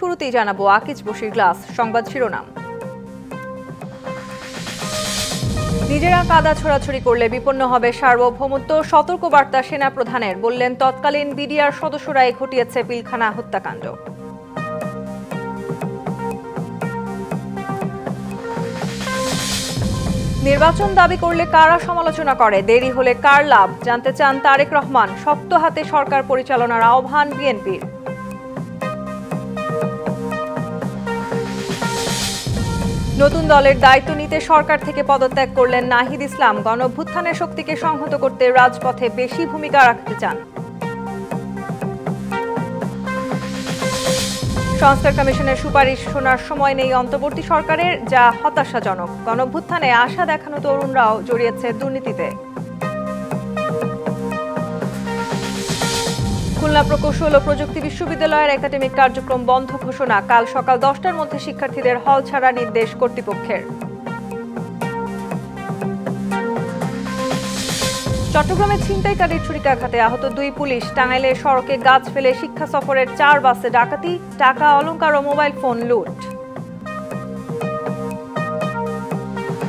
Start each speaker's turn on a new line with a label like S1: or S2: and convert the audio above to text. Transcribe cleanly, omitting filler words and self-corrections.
S1: শুরুতেই জানাবো আকিজ বশির গ্লাস সংবাদ শিরোনাম। নিজেরা কাদা ছোড়াছুড়ি করলে বিপন্ন হবে সার্বভৌমত্ব, সতর্কবার্তা সেনা প্রধানের, বললেন তৎকালীন বিডিআর সদস্যরাই ঘটিয়েছে পিলখানা হত্যাকাণ্ড। নির্বাচন দাবি করলে কারা সমালোচনা করে, দেরি হলে কার লাভ, জানতে চান তারেক রহমান। শক্ত হাতে সরকার পরিচালনার আহ্বান বিএনপির। নতুন দলের দায়িত্ব নিতে সরকার থেকে পদত্যাগ করলেন নাহিদ ইসলাম। গণঅভ্যুত্থানের শক্তিকে সংহত করতে রাজপথে বেশি ভূমিকা রাখতে চান। সংস্কার কমিশনের সুপারিশ শোনার সময় নেই অন্তর্বর্তী সরকারের, যা হতাশাজনক। গণঅভ্যুত্থানে আশা দেখানো তরুণরাও জড়িয়েছে দুর্নীতিতে। খুলনা প্রকৌশল ও প্রযুক্তি বিশ্ববিদ্যালয়ের একাডেমিক কার্যক্রম বন্ধ ঘোষণা। কাল সকাল 10টার মধ্যে শিক্ষার্থীদের হল ছাড়ার নির্দেশ কর্তৃপক্ষের। চট্টগ্রামে ছিনতাইকারীর ছুরিকাঘাতে আহত 2 পুলিশ। টাঙ্গাইলের সড়কে গাছ ফেলে শিক্ষা সফরের 4 বাসে ডাকাতি, টাকা, অলংকার ও মোবাইল ফোন লুট।